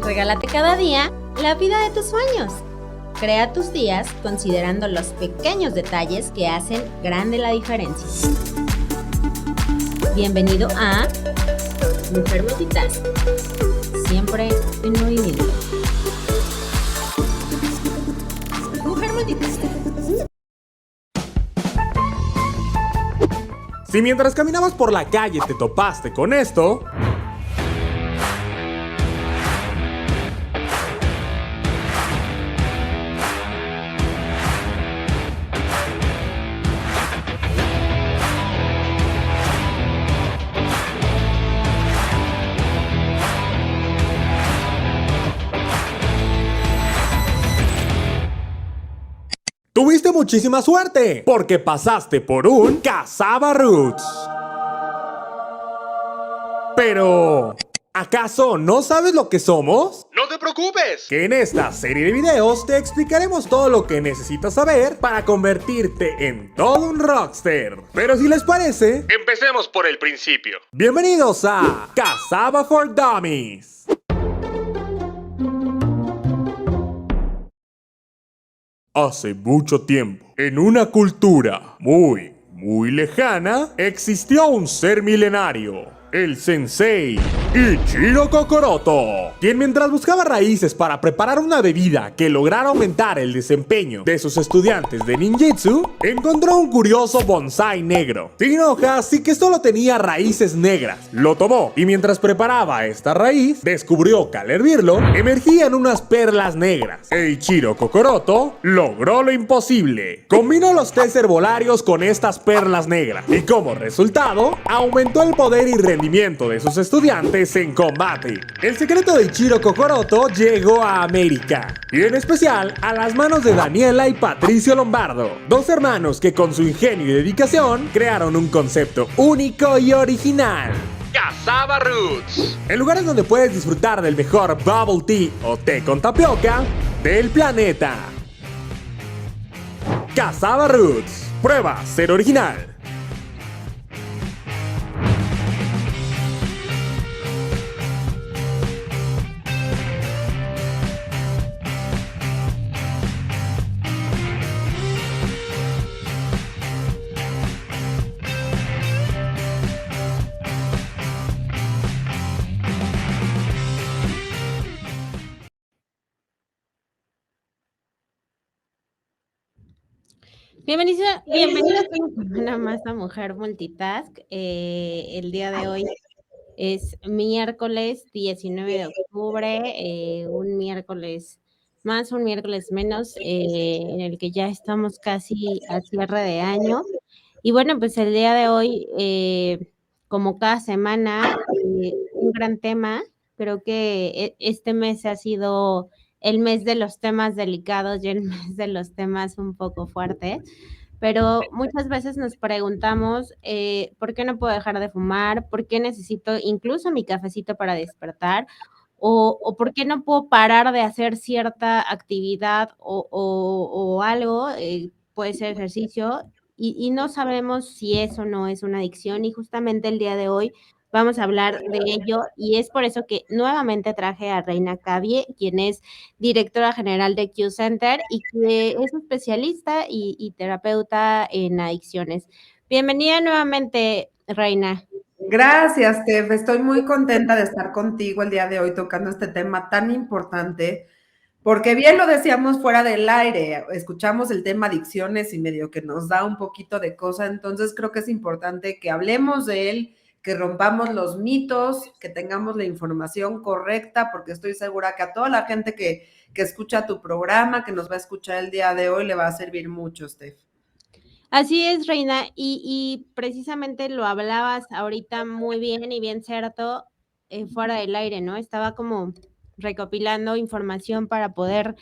Regálate cada día la vida de tus sueños. Crea tus días considerando los pequeños detalles que hacen grande la diferencia. Bienvenido a Mujer Multitask, siempre en movimiento. Mujer Multitask. Si mientras caminabas por la calle te topaste con esto, tuviste muchísima suerte, porque pasaste por un Casaba Roots. Pero, ¿acaso no sabes lo que somos? ¡No te preocupes! Que en esta serie de videos te explicaremos todo lo que necesitas saber para convertirte en todo un rockster. Pero si les parece, Empecemos por el principio. bienvenidos a Casaba for Dummies. Hace mucho tiempo, en una cultura muy lejana, existió un ser milenario, el Sensei Ichiro Kokoroto, quien mientras buscaba raíces para preparar una bebida que lograra aumentar el desempeño de sus estudiantes de ninjutsu, encontró un curioso bonsái negro, sin hojas y que solo tenía raíces negras. Lo tomó y mientras preparaba esta raíz, descubrió que al hervirlo, emergían unas perlas negras. E Ichiro Kokoroto logró lo imposible. Combinó los tés herbolarios con estas perlas negras y como resultado, aumentó el poder y rendimiento de sus estudiantes en combate. El secreto de Ichiro Kokoroto llegó a América, y en especial a las manos de Daniela y Patricio Lombardo, dos hermanos que con su ingenio y dedicación crearon un concepto único y original. Casaba Roots. En lugares donde puedes disfrutar del mejor bubble tea o té con tapioca del planeta. Casaba Roots. Prueba ser original. Bienvenidos una semana más a Mujer Multitask. El día de hoy es miércoles 19 de octubre, un miércoles más, un miércoles menos, en el que ya estamos casi a cierre de año. Y bueno, pues el día de hoy, como cada semana, un gran tema. Creo que este mes ha sido el mes de los temas delicados y el mes de los temas un poco fuertes, pero muchas veces nos preguntamos, ¿por qué no puedo dejar de fumar? ¿Por qué necesito incluso mi cafecito para despertar? ¿O por qué no puedo parar de hacer cierta actividad o algo? Puede ser ejercicio, y no sabemos si eso no es una adicción, y justamente el día de hoy vamos a hablar de ello, y es por eso que nuevamente traje a Reina Cavie, quien es directora general de Q Center y que es especialista y terapeuta en adicciones. Bienvenida nuevamente, Reina. Gracias, Steph. Estoy muy contenta de estar contigo el día de hoy tocando este tema tan importante, porque bien lo decíamos fuera del aire, escuchamos el tema adicciones y medio que nos da un poquito de cosa, entonces creo que es importante que hablemos de él, que rompamos los mitos, que tengamos la información correcta, porque estoy segura que a toda la gente que escucha tu programa, que nos va a escuchar el día de hoy, le va a servir mucho, Steph. Así es, Reina, y precisamente lo hablabas ahorita muy bien y bien cierto, fuera del aire, ¿no? Estaba como recopilando información para poder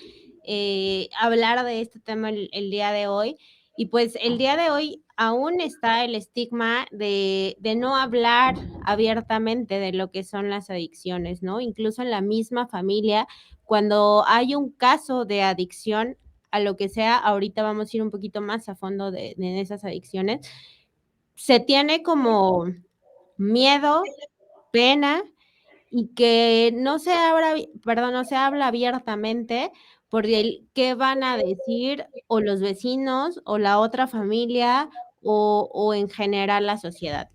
hablar de este tema el día de hoy. Y pues el día de hoy aún está el estigma de no hablar abiertamente de lo que son las adicciones, ¿no? Incluso en la misma familia, cuando hay un caso de adicción a lo que sea, ahorita vamos a ir un poquito más a fondo de esas adicciones, se tiene como miedo, pena y que no se habla abiertamente por el qué van a decir o los vecinos o la otra familia o en general la sociedad.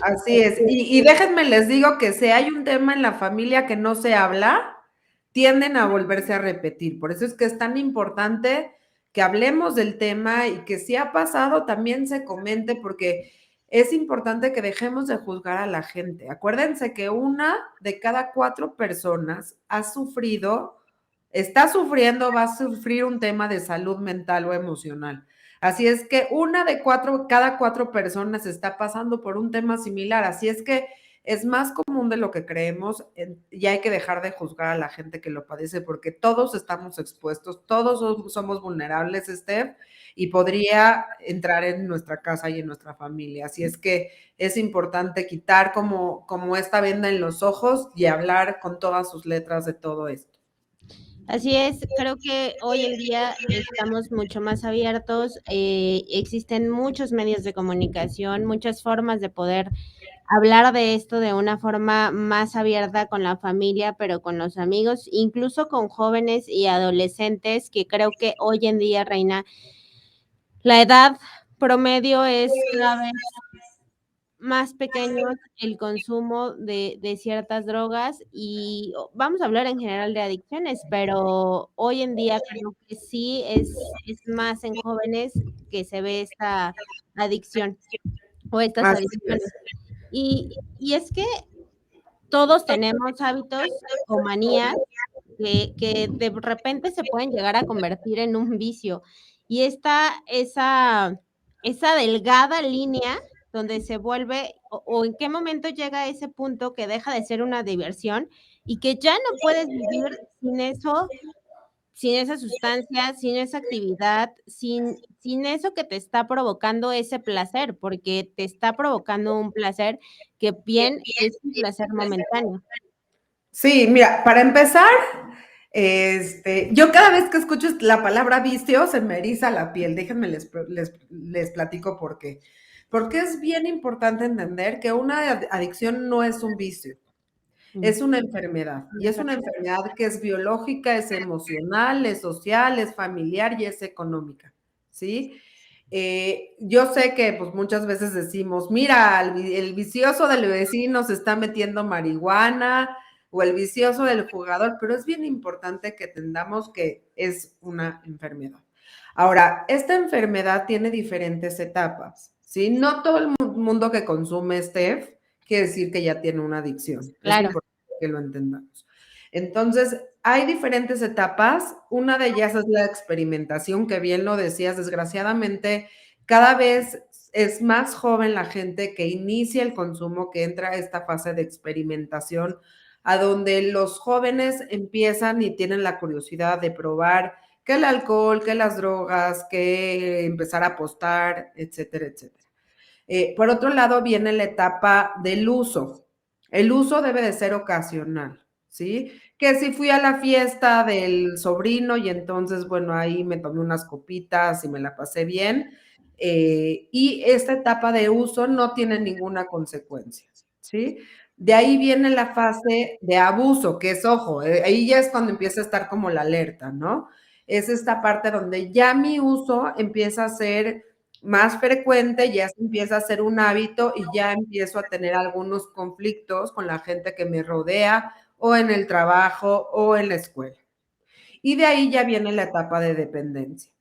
Así es. Y déjenme les digo que si hay un tema en la familia que no se habla, tienden a volverse a repetir. Por eso es que es tan importante que hablemos del tema y que si ha pasado también se comente, porque es importante que dejemos de juzgar a la gente. Acuérdense que una de cada 4 personas ha sufrido, está sufriendo, va a sufrir un tema de salud mental o emocional. Así es que cada 4 personas está pasando por un tema similar. Así es que es más común de lo que creemos y hay que dejar de juzgar a la gente que lo padece porque todos estamos expuestos, todos somos vulnerables, Steph, y podría entrar en nuestra casa y en nuestra familia. Así es que es importante quitar como esta venda en los ojos y hablar con todas sus letras de todo esto. Así es, creo que hoy en día estamos mucho más abiertos, existen muchos medios de comunicación, muchas formas de poder hablar de esto de una forma más abierta con la familia, pero con los amigos, incluso con jóvenes y adolescentes, que creo que hoy en día, Reina, la edad promedio es cada vez más pequeño el consumo de ciertas drogas y vamos a hablar en general de adicciones, pero hoy en día creo que sí es más en jóvenes que se ve esta adicción o estas Así adicciones. es. Y es que todos tenemos hábitos o manías que de repente se pueden llegar a convertir en un vicio. Y está esa delgada línea donde se vuelve, o en qué momento llega ese punto que deja de ser una diversión y que ya no puedes vivir sin eso, sin esa sustancia, sin esa actividad, sin eso que te está provocando ese placer, porque te está provocando un placer que bien es un placer momentáneo. Sí, mira, para empezar, yo cada vez que escucho la palabra vicio se me eriza la piel. Déjenme les platico por qué. Porque es bien importante entender que una adicción no es un vicio, Mm, es una enfermedad. Y es una enfermedad que es biológica, es emocional, es social, es familiar y es económica, ¿sí? Yo sé que pues muchas veces decimos, mira, el vicioso del vecino se está metiendo marihuana o el vicioso del jugador, pero es bien importante que entendamos que es una enfermedad. Ahora, esta enfermedad tiene diferentes etapas, ¿sí? No todo el mundo que consume Steph quiere decir que ya tiene una adicción. Es claro. importante que lo entendamos. Entonces, hay diferentes etapas. Una de ellas es la experimentación, que bien lo decías, desgraciadamente, cada vez es más joven la gente que inicia el consumo, que entra a esta fase de experimentación, a donde los jóvenes empiezan y tienen la curiosidad de probar que el alcohol, que las drogas, que empezar a apostar, etcétera, etcétera. Por otro lado, viene la etapa del uso. El uso debe de ser ocasional, ¿sí? Que si fui a la fiesta del sobrino y entonces, bueno, ahí me tomé unas copitas y me la pasé bien. Y esta etapa de uso no tiene ninguna consecuencia, ¿sí? De ahí viene la fase de abuso, que es, ojo, ahí ya es cuando empieza a estar como la alerta, ¿no? Es esta parte donde ya mi uso empieza a ser más frecuente, ya se empieza a hacer un hábito y ya empiezo a tener algunos conflictos con la gente que me rodea o en el trabajo o en la escuela. Y de ahí ya viene la etapa de dependencia,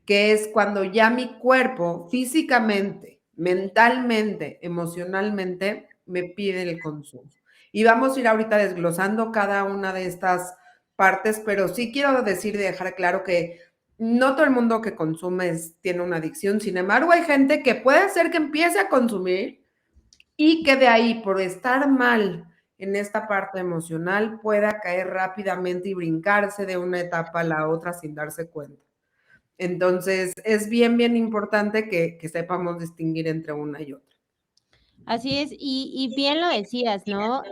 que es cuando ya mi cuerpo físicamente, mentalmente, emocionalmente me pide el consumo. Y vamos a ir ahorita desglosando cada una de estas partes, pero sí quiero decir y dejar claro que no todo el mundo que consume tiene una adicción. Sin embargo, hay gente que puede ser que empiece a consumir y que de ahí, por estar mal en esta parte emocional, pueda caer rápidamente y brincarse de una etapa a la otra sin darse cuenta. Entonces, es bien, bien importante que sepamos distinguir entre una y otra. Así es, y bien lo decías, ¿no?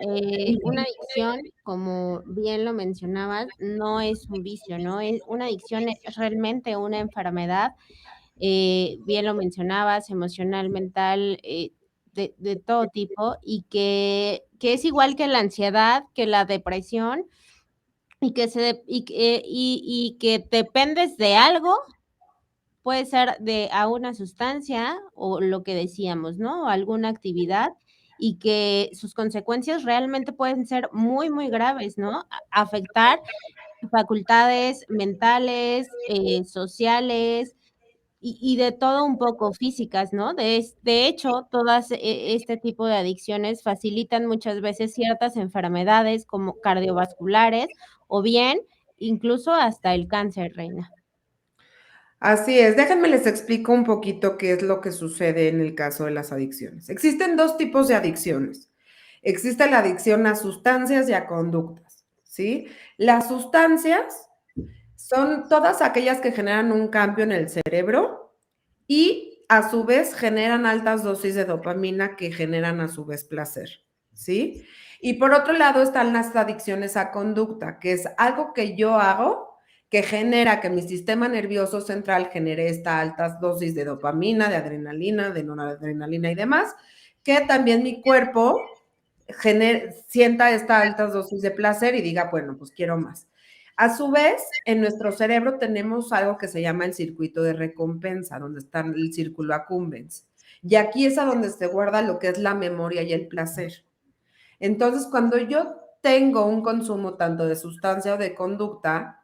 Una adicción, como bien lo mencionabas, no es un vicio, ¿no? Una adicción es realmente una enfermedad, bien lo mencionabas, emocional, mental, de todo tipo y que es igual que la ansiedad, que la depresión y que dependes de algo, puede ser de a una sustancia o lo que decíamos, ¿no? Alguna actividad y que sus consecuencias realmente pueden ser muy, muy graves, ¿no? Afectar facultades mentales, sociales y de todo un poco físicas, ¿no? De hecho, todas este tipo de adicciones facilitan muchas veces ciertas enfermedades como cardiovasculares o bien incluso hasta el cáncer, Reina. Así es, déjenme les explico un poquito qué es lo que sucede en el caso de las adicciones. Existen dos tipos de adicciones. Existe la adicción a sustancias y a conductas, ¿sí? Las sustancias son todas aquellas que generan un cambio en el cerebro y a su vez generan altas dosis de dopamina que generan a su vez placer, ¿sí? Y por otro lado están las adicciones a conducta, que es algo que yo hago que genera que mi sistema nervioso central genere estas altas dosis de dopamina, de adrenalina, de noradrenalina y demás, que también mi cuerpo sienta estas altas dosis de placer y diga, bueno, pues quiero más. A su vez, en nuestro cerebro tenemos algo que se llama el circuito de recompensa, donde está el círculo accumbens. Y aquí es a donde se guarda lo que es la memoria y el placer. Entonces, cuando yo tengo un consumo tanto de sustancia o de conducta,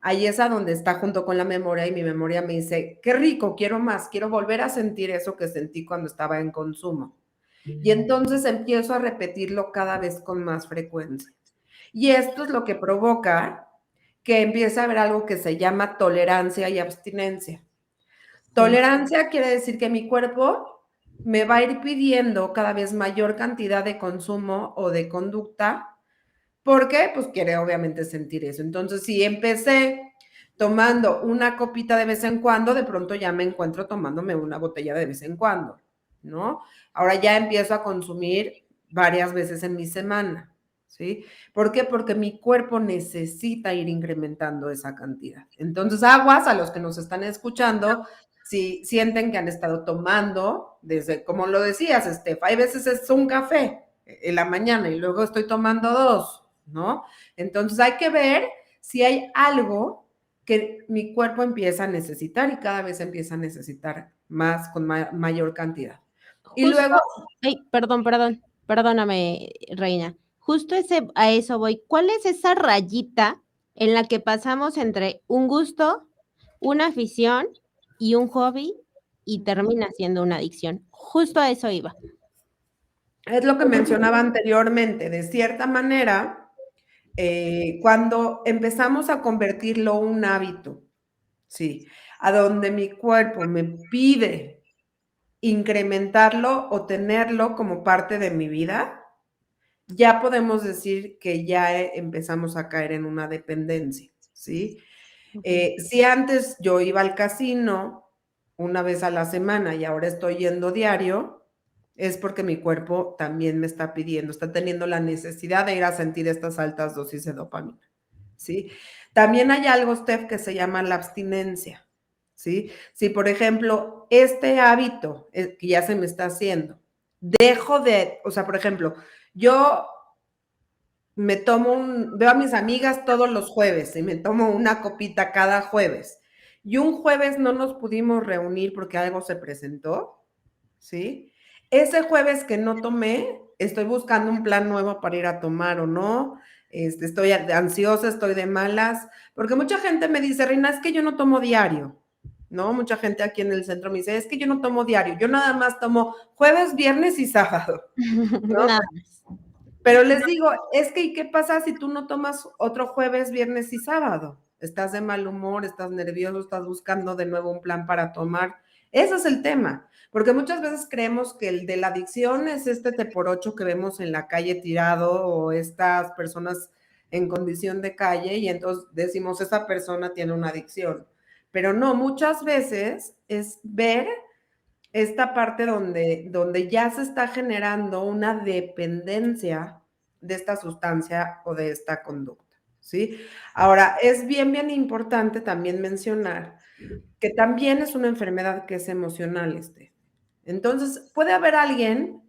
ahí es a donde está junto con la memoria y mi memoria me dice, qué rico, quiero más, quiero volver a sentir eso que sentí cuando estaba en consumo. Y entonces empiezo a repetirlo cada vez con más frecuencia. Y esto es lo que provoca que empiece a haber algo que se llama tolerancia y abstinencia. Tolerancia quiere decir que mi cuerpo me va a ir pidiendo cada vez mayor cantidad de consumo o de conducta, porque pues quiere obviamente sentir eso. Entonces, si empecé tomando una copita de vez en cuando, de pronto ya me encuentro tomándome una botella de vez en cuando, ¿no? Ahora ya empiezo a consumir varias veces en mi semana, ¿sí? ¿Por qué? Porque mi cuerpo necesita ir incrementando esa cantidad. Entonces, aguas a los que nos están escuchando, si sienten que han estado tomando, desde, como lo decías, Steph, hay veces es un café en la mañana y luego estoy tomando dos, ¿no? Entonces hay que ver si hay algo que mi cuerpo empieza a necesitar y cada vez empieza a necesitar más, con mayor cantidad. Y Justo, luego, ay, perdóname, Reina. Justo a eso voy. ¿Cuál es esa rayita en la que pasamos entre un gusto, una afición y un hobby y termina siendo una adicción? Justo a eso iba. es lo que mencionaba anteriormente, de cierta manera, cuando empezamos a convertirlo en un hábito, sí, a donde mi cuerpo me pide incrementarlo o tenerlo como parte de mi vida, ya podemos decir que ya empezamos a caer en una dependencia, ¿sí? Si antes yo iba al casino una vez a la semana y ahora estoy yendo diario, es porque mi cuerpo también me está pidiendo, está teniendo la necesidad de ir a sentir estas altas dosis de dopamina, ¿sí? También hay algo, Steph, que se llama la abstinencia, ¿sí? Si, por ejemplo, este hábito que ya se me está haciendo, dejo de, o sea, por ejemplo, yo veo a mis amigas todos los jueves y me tomo una copita cada jueves. Y un jueves no nos pudimos reunir porque algo se presentó, ¿sí? Ese jueves que no tomé, estoy buscando un plan nuevo para ir a tomar o no. Estoy ansiosa, estoy de malas, porque mucha gente me dice, Reina, es que yo no tomo diario, ¿no? Mucha gente aquí en el centro me dice, es que yo no tomo diario, yo nada más tomo jueves, viernes y sábado, ¿no? Nada. Pero les digo, es que ¿y qué pasa si tú no tomas otro jueves, viernes y sábado? Estás de mal humor, estás nervioso, estás buscando de nuevo un plan para tomar. Ese es el tema, porque muchas veces creemos que el de la adicción es este te por ocho que vemos en la calle tirado o estas personas en condición de calle y entonces decimos esa persona tiene una adicción. Pero no, muchas veces es ver esta parte donde ya se está generando una dependencia de esta sustancia o de esta conducta, ¿sí? Ahora, es bien, bien importante también mencionar que también es una enfermedad que es emocional, Entonces, puede haber alguien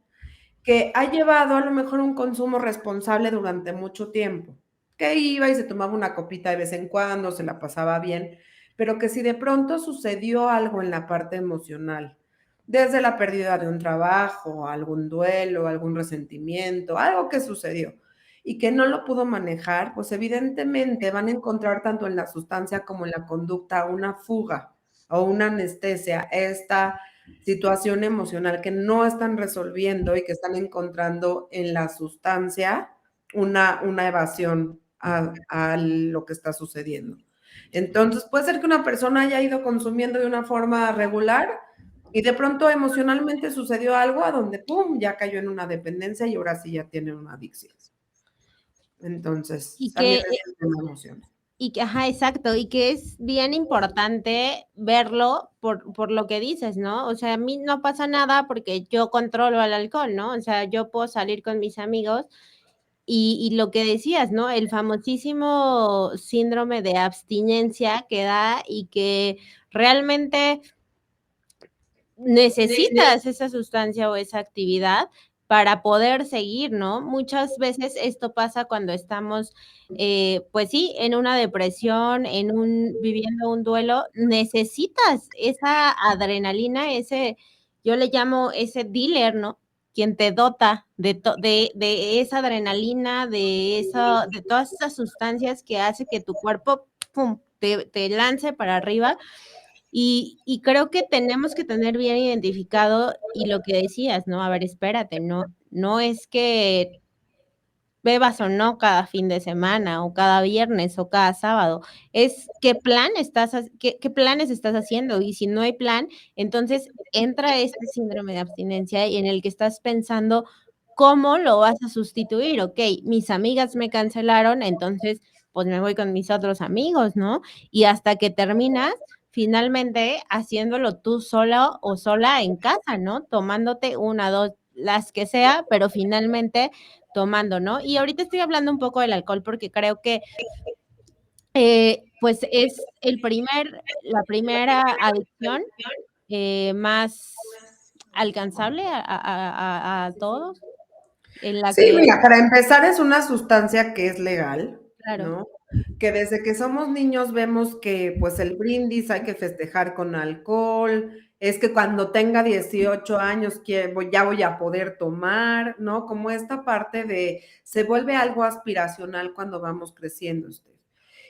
que ha llevado a lo mejor un consumo responsable durante mucho tiempo, que iba y se tomaba una copita de vez en cuando, se la pasaba bien, pero que si de pronto sucedió algo en la parte emocional, desde la pérdida de un trabajo, algún duelo, algún resentimiento, algo que sucedió y que no lo pudo manejar, pues evidentemente van a encontrar tanto en la sustancia como en la conducta una fuga o una anestesia, esta situación emocional que no están resolviendo y que están encontrando en la sustancia una evasión a lo que está sucediendo. Entonces, puede ser que una persona haya ido consumiendo de una forma regular y de pronto emocionalmente sucedió algo a donde, ¡pum!, ya cayó en una dependencia y ahora sí ya tiene una adicción. Entonces, Y también que, es un tema emocional. ajá, exacto, y que es bien importante verlo por lo que dices, ¿no? O sea, a mí no pasa nada porque yo controlo el alcohol, ¿no? O sea, yo puedo salir con mis amigos y lo que decías, ¿no? El famosísimo síndrome de abstinencia que da y que realmente necesitas esa sustancia o esa actividad para poder seguir, ¿no? Muchas veces esto pasa cuando estamos, pues sí, en una depresión, viviendo un duelo, necesitas esa adrenalina, yo le llamo ese dealer, ¿no? Quien te dota de esa adrenalina, de todas esas sustancias que hace que tu cuerpo, pum, te lance para arriba y creo que tenemos que tener bien identificado, y lo que decías, ¿no? A ver, espérate, no es que bebas o no cada fin de semana, o cada viernes, o cada sábado, es qué planes estás haciendo, y si no hay plan, entonces entra este síndrome de abstinencia y en el que estás pensando cómo lo vas a sustituir. Okey, mis amigas me cancelaron, entonces, pues, me voy con mis otros amigos, ¿no? Y hasta que terminas finalmente haciéndolo tú solo o sola en casa, ¿no? Tomándote una, 2, las que sea, pero finalmente tomando, ¿no? Y ahorita estoy hablando un poco del alcohol porque creo que, pues, es la primera adicción, más alcanzable a todos, en la Sí, que mira, para empezar es una sustancia que es legal, claro, ¿no? Que desde que somos niños vemos que pues el brindis hay que festejar con alcohol, es que cuando tenga 18 años ya voy a poder tomar, ¿no? Como esta parte de se vuelve algo aspiracional cuando vamos creciendo usted.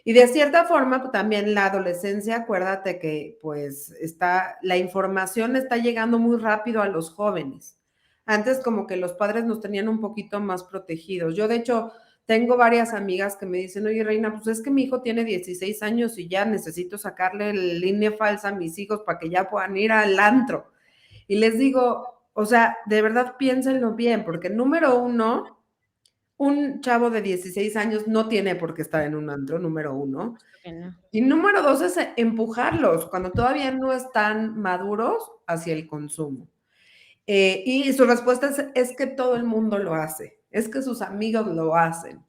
Y de cierta forma, pues, también la adolescencia, acuérdate que pues la información está llegando muy rápido a los jóvenes. Antes como que los padres nos tenían un poquito más protegidos. Yo, de hecho, tengo varias amigas que me dicen, oye, Reina, pues es que mi hijo tiene 16 años y ya necesito sacarle línea falsa a mis hijos para que ya puedan ir al antro. Y les digo, o sea, de verdad piénsenlo bien, porque número uno, un chavo de 16 años no tiene por qué estar en un antro, número uno. creo que no. Y número dos es empujarlos cuando todavía no están maduros hacia el consumo. Y su respuesta es que todo el mundo lo hace, es que sus amigos lo hacen.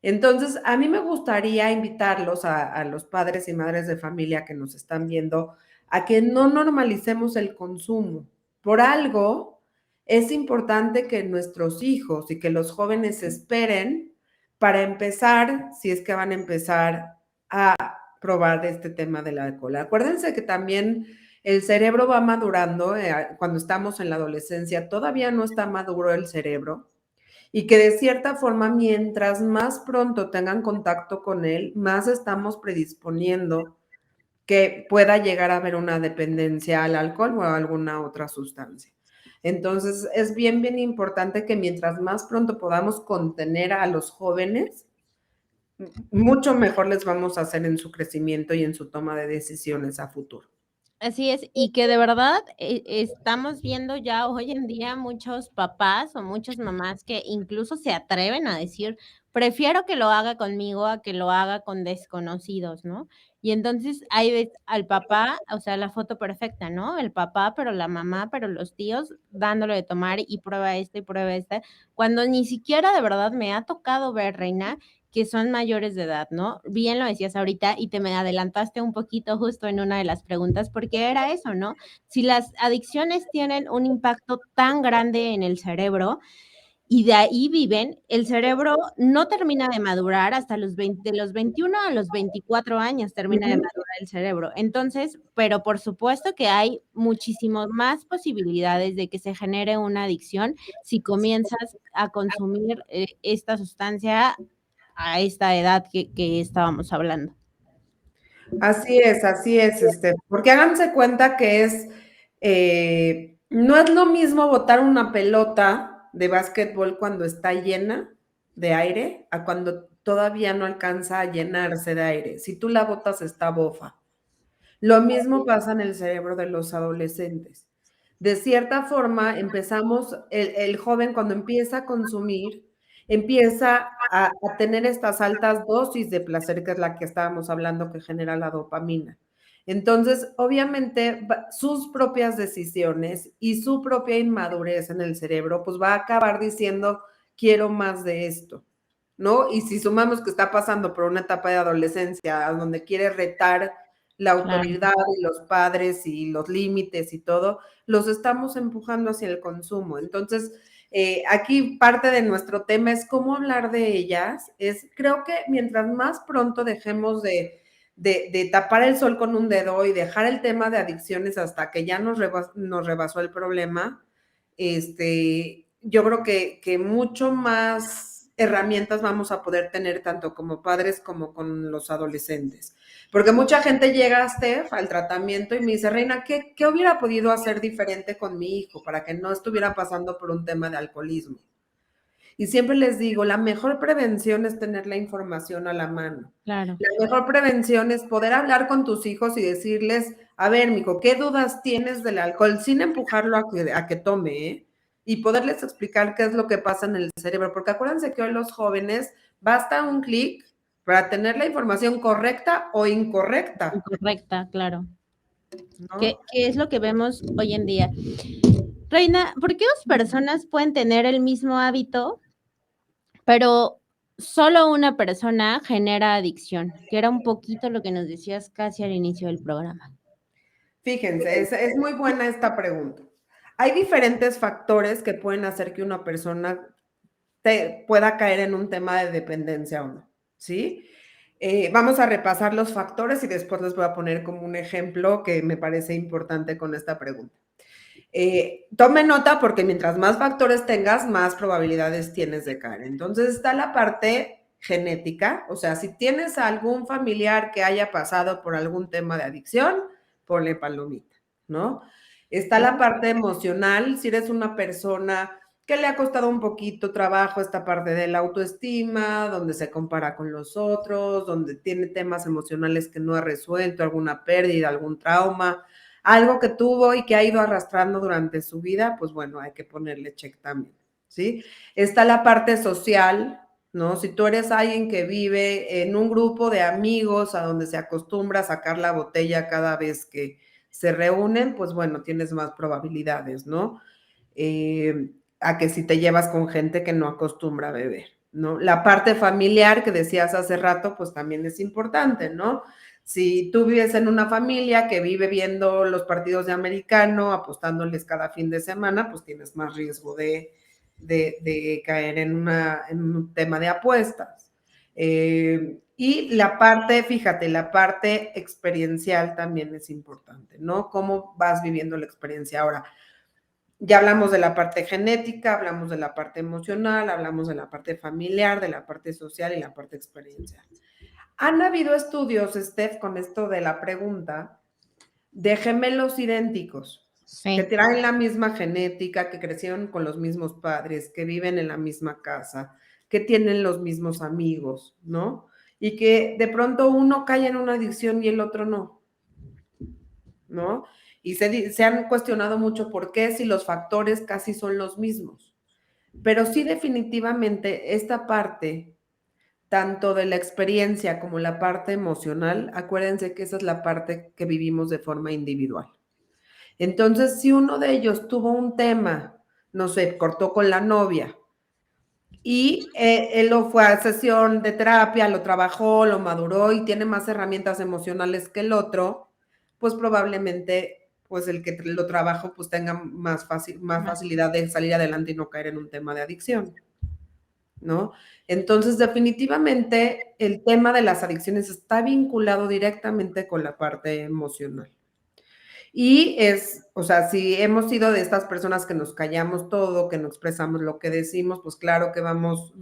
Entonces, a mí me gustaría invitarlos a los padres y madres de familia que nos están viendo a que no normalicemos el consumo. Por algo, es importante que nuestros hijos y que los jóvenes esperen para empezar, si es que van a empezar a probar este tema del alcohol. Acuérdense que también el cerebro va madurando, cuando estamos en la adolescencia, todavía no está maduro el cerebro y que de cierta forma, mientras más pronto tengan contacto con él, más estamos predisponiendo que pueda llegar a haber una dependencia al alcohol o a alguna otra sustancia. Entonces, es bien, bien importante que mientras más pronto podamos contener a los jóvenes, mucho mejor les vamos a hacer en su crecimiento y en su toma de decisiones a futuro. Así es, y que de verdad estamos viendo ya hoy en día muchos papás o muchas mamás que incluso se atreven a decir, prefiero que lo haga conmigo a que lo haga con desconocidos, ¿no? Y entonces ahí ves al papá, o sea, la foto perfecta, ¿no? El papá, pero la mamá, pero los tíos dándole de tomar y prueba esta y prueba esta, cuando ni siquiera de verdad me ha tocado ver, Reina, que son mayores de edad, ¿no? Bien lo decías ahorita y te me adelantaste un poquito justo en una de las preguntas, porque era eso, ¿no? Si las adicciones tienen un impacto tan grande en el cerebro, y de ahí viven, el cerebro no termina de madurar hasta de los 21 a los 24 años termina de Ujú. madurar el cerebro. Entonces, pero por supuesto que hay muchísimo más posibilidades de que se genere una adicción si comienzas a consumir esta sustancia a esta edad que estábamos hablando. Así es, porque háganse cuenta que no es lo mismo botar una pelota de básquetbol cuando está llena de aire a cuando todavía no alcanza a llenarse de aire. Si tú la botas, está bofa. Lo mismo pasa en el cerebro de los adolescentes. De cierta forma, el joven cuando empieza a consumir, empieza a tener estas altas dosis de placer, que es la que estábamos hablando, que genera la dopamina. Entonces, obviamente, sus propias decisiones y su propia inmadurez en el cerebro, pues va a acabar diciendo, quiero más de esto, ¿no? Y si sumamos que está pasando por una etapa de adolescencia donde quiere retar la Claro. autoridad y los padres y los límites y todo, los estamos empujando hacia el consumo. Entonces, aquí parte de nuestro tema es cómo hablar de ellas. Creo que mientras más pronto dejemos de tapar el sol con un dedo y dejar el tema de adicciones hasta que ya nos rebasó el problema, yo creo que mucho más herramientas vamos a poder tener tanto como padres como con los adolescentes. Porque mucha gente llega a Steph al tratamiento y me dice, Reina, ¿qué hubiera podido hacer diferente con mi hijo para que no estuviera pasando por un tema de alcoholismo? Y siempre les digo, la mejor prevención es tener la información a la mano. Claro. La mejor prevención es poder hablar con tus hijos y decirles, a ver, mijo, ¿qué dudas tienes del alcohol? Sin empujarlo a que tome, ¿eh? Y poderles explicar qué es lo que pasa en el cerebro. Porque acuérdense que hoy los jóvenes basta un clic para tener la información correcta o incorrecta, Incorrecta, claro. ¿Qué ¿no? es lo que vemos hoy en día? Reina, ¿por qué dos personas pueden tener el mismo hábito, pero solo una persona genera adicción? Que era un poquito lo que nos decías casi al inicio del programa. Fíjense, es muy buena esta pregunta. Hay diferentes factores que pueden hacer que una persona pueda caer en un tema de dependencia o no, ¿sí? Vamos a repasar los factores y después les voy a poner como un ejemplo que me parece importante con esta pregunta. Tome nota porque mientras más factores tengas, más probabilidades tienes de caer. Entonces está la parte genética, o sea, si tienes algún familiar que haya pasado por algún tema de adicción, ponle palomita, ¿no? Está la parte emocional, si eres una persona que le ha costado un poquito trabajo esta parte de la autoestima, donde se compara con los otros, donde tiene temas emocionales que no ha resuelto, alguna pérdida, algún trauma, algo que tuvo y que ha ido arrastrando durante su vida, pues bueno, hay que ponerle check también, ¿sí? Está la parte social, ¿no? Si tú eres alguien que vive en un grupo de amigos a donde se acostumbra a sacar la botella cada vez que se reúnen, pues bueno, tienes más probabilidades, ¿no? A que si te llevas con gente que no acostumbra a beber, ¿no? La parte familiar que decías hace rato, pues también es importante, ¿no? Si tú vives en una familia que vive viendo los partidos de americano, apostándoles cada fin de semana, pues tienes más riesgo de caer en un tema de apuestas. Y la parte, fíjate, la parte experiencial también es importante, ¿no? ¿Cómo vas viviendo la experiencia ahora? Ya hablamos de la parte genética, hablamos de la parte emocional, hablamos de la parte familiar, de la parte social y la parte experiencial. Han habido estudios, Steph, con esto de la pregunta, de gemelos idénticos, que Sí. traen la misma genética, que crecieron con los mismos padres, que viven en la misma casa, que tienen los mismos amigos, ¿no? Y que de pronto uno cae en una adicción y el otro no, ¿no? Y se han cuestionado mucho por qué si los factores casi son los mismos. Pero sí definitivamente esta parte, tanto de la experiencia como la parte emocional, acuérdense que esa es la parte que vivimos de forma individual. Entonces, si uno de ellos tuvo un tema, no sé, cortó con la novia, y él lo fue a sesión de terapia, lo trabajó, lo maduró y tiene más herramientas emocionales que el otro, pues probablemente pues el que lo trabajó pues tenga más facilidad de salir adelante y no caer en un tema de adicción, ¿no? Entonces, definitivamente el tema de las adicciones está vinculado directamente con la parte emocional. Y o sea, si hemos sido de estas personas que nos callamos todo, que no expresamos lo que decimos, pues claro que vamos,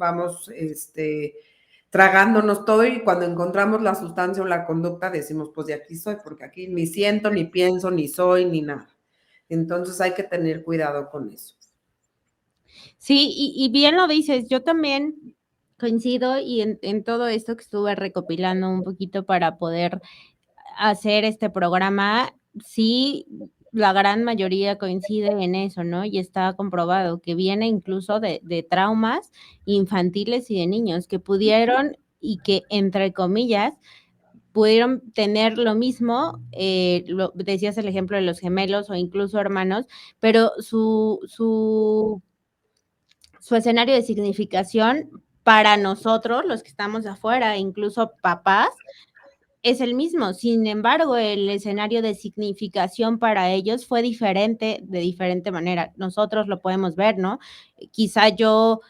tragándonos todo y cuando encontramos la sustancia o la conducta decimos, pues de aquí soy, porque aquí ni siento, ni pienso, ni soy, ni nada. Entonces hay que tener cuidado con eso. Sí, y bien lo dices, yo también coincido y en todo esto que estuve recopilando un poquito para poder hacer este programa, sí, la gran mayoría coincide en eso, ¿no? Y está comprobado que viene incluso de traumas infantiles y de niños que pudieron y que, entre comillas, pudieron tener lo mismo, decías el ejemplo de los gemelos o incluso hermanos, pero su escenario de significación para nosotros, los que estamos afuera, incluso papás, es el mismo. Sin embargo, el escenario de significación para ellos fue diferente, de diferente manera. Nosotros lo podemos ver, ¿no? Quizá yo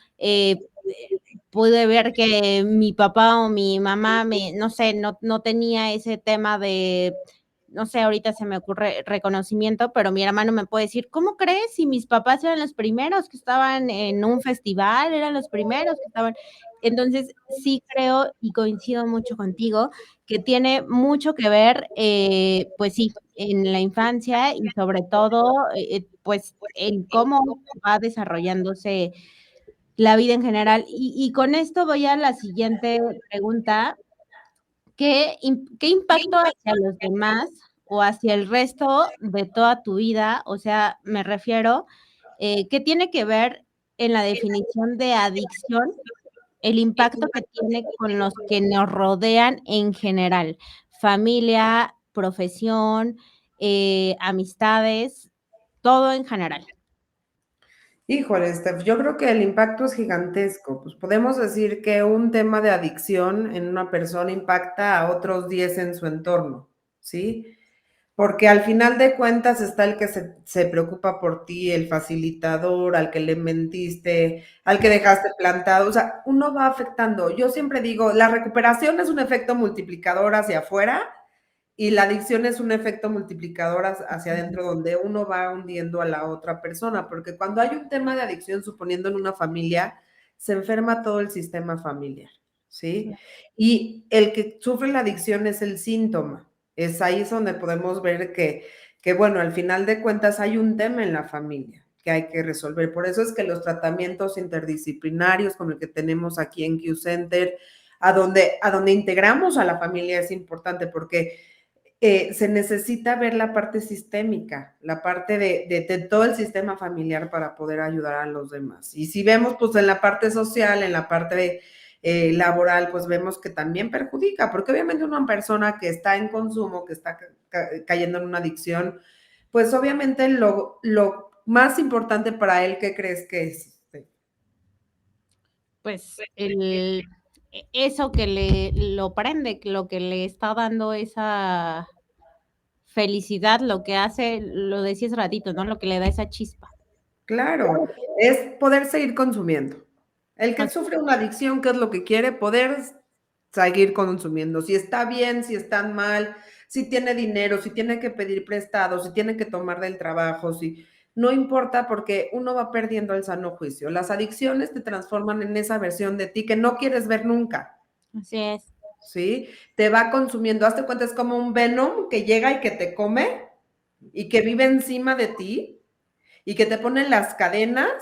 pude ver que mi papá o mi mamá, no sé, no tenía ese tema de, no sé, ahorita se me ocurre reconocimiento, pero mi hermano me puede decir, ¿cómo crees? Si mis papás eran los primeros que estaban en un festival, eran los primeros que estaban. Entonces, sí creo y coincido mucho contigo que tiene mucho que ver, pues sí, en la infancia y sobre todo, pues en cómo va desarrollándose la vida en general. Y con esto voy a la siguiente pregunta. ¿Qué impacto hacia los demás o hacia el resto de toda tu vida? O sea, me refiero, ¿qué tiene que ver en la definición de adicción el impacto que tiene con los que nos rodean en general? Familia, profesión, amistades, todo en general. Híjole, Steph, yo creo que el impacto es gigantesco. Pues podemos decir que un tema de adicción en una persona impacta a otros 10 en su entorno, ¿sí? Porque al final de cuentas está el que se preocupa por ti, el facilitador, al que le mentiste, al que dejaste plantado. O sea, uno va afectando. Yo siempre digo, la recuperación es un efecto multiplicador hacia afuera y la adicción es un efecto multiplicador hacia adentro, donde uno va hundiendo a la otra persona, porque cuando hay un tema de adicción, suponiendo en una familia, se enferma todo el sistema familiar, ¿sí? Y el que sufre la adicción es el síntoma. Es ahí es donde podemos ver que, bueno, al final de cuentas hay un tema en la familia que hay que resolver. Por eso es que los tratamientos interdisciplinarios, como el que tenemos aquí en Q Center, a donde integramos a la familia es importante, porque se necesita ver la parte sistémica, la parte de todo el sistema familiar para poder ayudar a los demás. Y si vemos, pues en la parte social, en la parte laboral, pues vemos que también perjudica, porque obviamente una persona que está en consumo, que está cayendo en una adicción, pues obviamente lo más importante para él, ¿qué crees que es? Pues eso que lo prende, lo que le está dando esa felicidad, lo que hace, lo decías ratito, ¿no? Lo que le da esa chispa. Claro, es poder seguir consumiendo. El que sufre una adicción, ¿qué es lo que quiere? Poder seguir consumiendo. Si está bien, si está mal, si tiene dinero, si tiene que pedir prestado, si tiene que tomar del trabajo, si no importa porque uno va perdiendo el sano juicio. Las adicciones te transforman en esa versión de ti que no quieres ver nunca. Así es. ¿Sí? Te va consumiendo. Hazte cuenta, es como un Venom que llega y que te come y que vive encima de ti y que te ponen las cadenas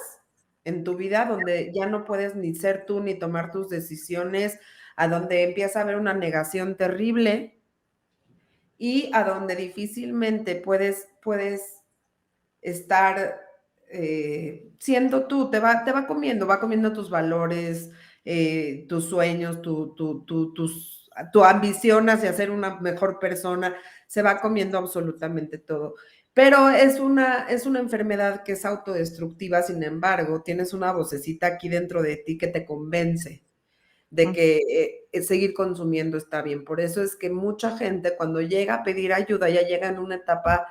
en tu vida donde ya no puedes ni ser tú ni tomar tus decisiones, a donde empieza a haber una negación terrible y a donde difícilmente puedes estar siendo tú, va comiendo tus valores, tus sueños, tu ambición hacia ser una mejor persona, se va comiendo absolutamente todo. Pero es una enfermedad que es autodestructiva, sin embargo, tienes una vocecita aquí dentro de ti que te convence de que seguir consumiendo está bien. Por eso es que mucha gente cuando llega a pedir ayuda ya llega en una etapa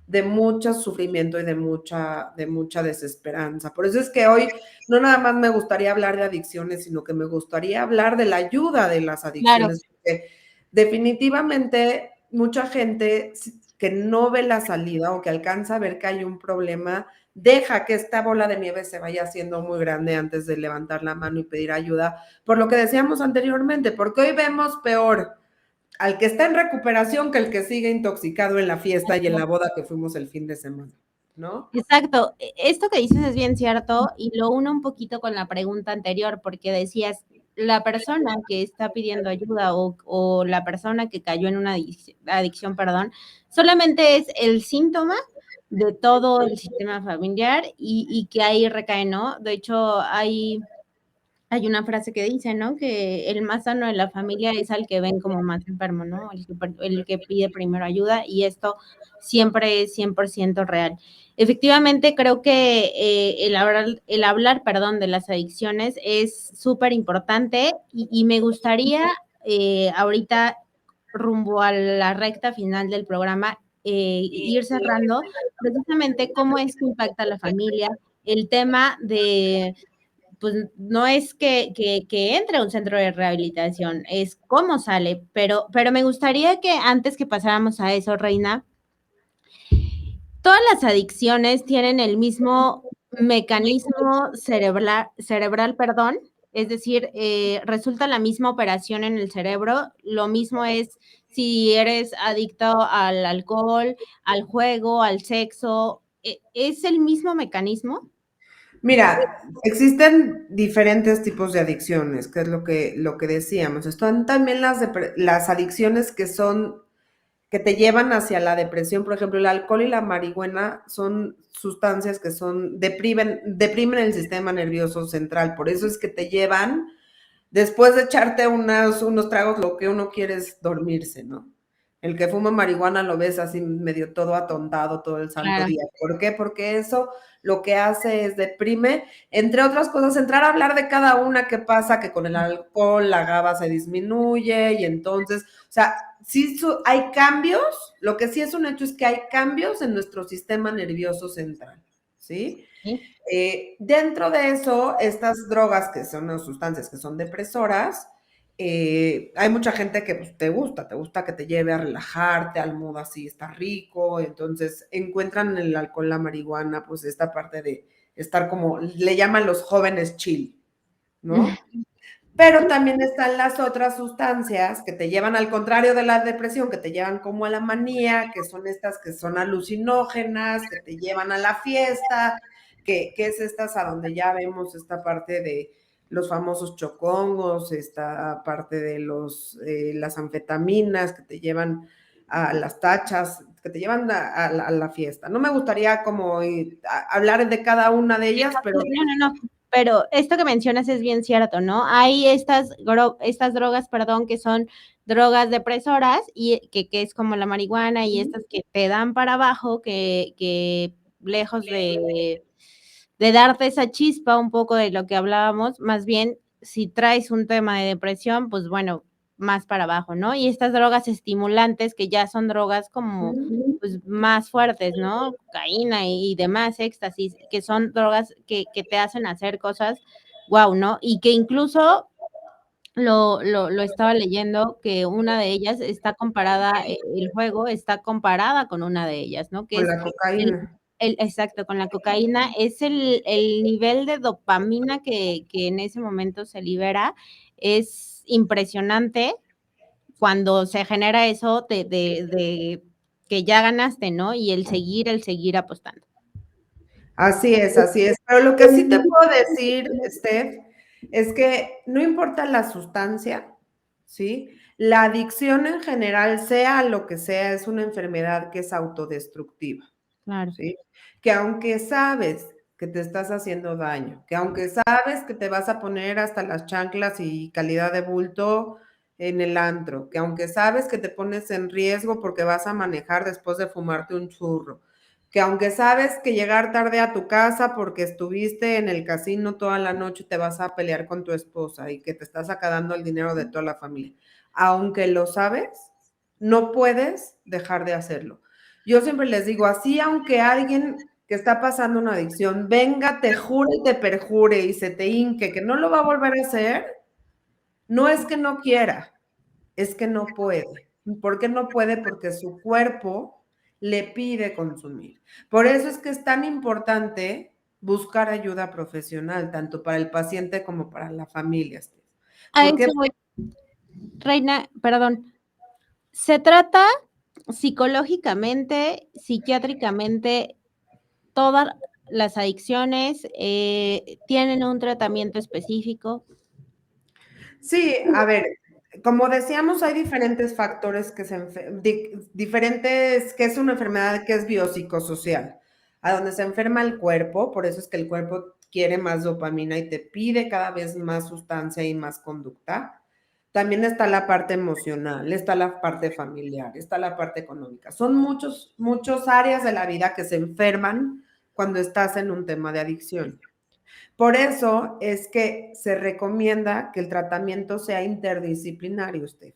de mucho sufrimiento y de mucha desesperanza. Por eso es que hoy no nada más me gustaría hablar de adicciones, sino que me gustaría hablar de la ayuda de las Claro. adicciones, porque definitivamente mucha gente que no ve la salida o que alcanza a ver que hay un problema, deja que esta bola de nieve se vaya haciendo muy grande antes de levantar la mano y pedir ayuda, por lo que decíamos anteriormente, porque hoy vemos peor al que está en recuperación que el que sigue intoxicado en la fiesta y en la boda que fuimos el fin de semana, ¿no? Exacto. Esto que dices es bien cierto y lo uno un poquito con la pregunta anterior, porque decías, la persona que está pidiendo ayuda o la persona que cayó en una adicción, perdón, solamente es el síntoma de todo el sistema familiar y que ahí recae, ¿no? De hecho, hay una frase que dice, ¿no? Que el más sano de la familia es al que ven como más enfermo, ¿no? El que pide primero ayuda y esto siempre es 100% real. Efectivamente, creo que el hablar, perdón, de las adicciones es súper importante y me gustaría ahorita rumbo a la recta final del programa ir cerrando precisamente cómo es que impacta a la familia el tema de pues no es que entre a un centro de rehabilitación, es cómo sale, pero me gustaría que antes que pasáramos a eso, Reina, todas las adicciones tienen el mismo mecanismo cerebral, perdón, es decir, resulta la misma operación en el cerebro, lo mismo es si eres adicto al alcohol, al juego, al sexo, ¿es el mismo mecanismo? Mira, existen diferentes tipos de adicciones, que es lo que decíamos. Están también las adicciones que te llevan hacia la depresión. Por ejemplo, el alcohol y la marihuana son sustancias que deprimen el sistema nervioso central. Por eso es que te llevan, después de echarte unos tragos, lo que uno quiere es dormirse, ¿no? El que fuma marihuana lo ves así medio todo atontado todo el santo Claro. día. ¿Por qué? Porque eso lo que hace es deprime, entre otras cosas, entrar a hablar de cada una que pasa, que con el alcohol la GABA se disminuye y entonces, o sea, sí hay cambios, lo que sí es un hecho es que hay cambios en nuestro sistema nervioso central, ¿sí? ¿Sí? Dentro de eso, estas drogas que son unas sustancias que son depresoras, hay mucha gente que pues, te gusta que te lleve a relajarte, al modo así, está rico, entonces encuentran en el alcohol, la marihuana, pues esta parte de estar como, le llaman los jóvenes chill, ¿no? Pero también están las otras sustancias que te llevan al contrario de la depresión, que te llevan como a la manía, que son estas que son alucinógenas, que te llevan a la fiesta, que es estas a donde ya vemos esta parte de los famosos chocongos, esta parte de las anfetaminas que te llevan a las tachas, que te llevan a la fiesta. No me gustaría como hablar de cada una de ellas, pero No, pero esto que mencionas es bien cierto, ¿no? Hay estas drogas, perdón, que son drogas depresoras y que es como la marihuana y estas que te dan para abajo, que lejos de darte esa chispa un poco de lo que hablábamos, más bien si traes un tema de depresión, pues bueno, más para abajo, ¿no? Y estas drogas estimulantes que ya son drogas como pues más fuertes, ¿no? Cocaína y demás, éxtasis, que son drogas que te hacen hacer cosas, wow, ¿no? Y que incluso lo estaba leyendo, que una de ellas está comparada, el juego está comparada con una de ellas, ¿no? Que con es la cocaína. exacto, con la cocaína, es el nivel de dopamina que en ese momento se libera, es impresionante cuando se genera eso de que ya ganaste, ¿no? Y el seguir apostando. Así es, así es. Pero lo que sí te puedo decir, Steph, es que no importa la sustancia, ¿sí? La adicción en general, sea lo que sea, es una enfermedad que es autodestructiva, Claro. ¿sí? Que aunque sabes que te estás haciendo daño, que aunque sabes que te vas a poner hasta las chanclas y calidad de bulto en el antro, que aunque sabes que te pones en riesgo porque vas a manejar después de fumarte un churro, que aunque sabes que llegar tarde a tu casa porque estuviste en el casino toda la noche te vas a pelear con tu esposa y que te estás acabando el dinero de toda la familia, aunque lo sabes, no puedes dejar de hacerlo. Yo siempre les digo, así aunque alguien que está pasando una adicción venga, te jure y te perjure y se te hinque que no lo va a volver a hacer, no es que no quiera, es que no puede. ¿Por qué no puede? Porque su cuerpo le pide consumir. Por eso es que es tan importante buscar ayuda profesional, tanto para el paciente como para la familia. A ¿Por qué? eso voy. Reina, perdón. ¿Se trata psicológicamente, psiquiátricamente, todas las adicciones tienen un tratamiento específico? Sí, a ver, como decíamos, hay diferentes factores que diferentes, que es una enfermedad que es biopsicosocial, a donde se enferma el cuerpo, por eso es que el cuerpo quiere más dopamina y te pide cada vez más sustancia y más conducta. También está la parte emocional, está la parte familiar, está la parte económica. Son muchos áreas de la vida que se enferman cuando estás en un tema de adicción. Por eso es que se recomienda que el tratamiento sea interdisciplinario usted.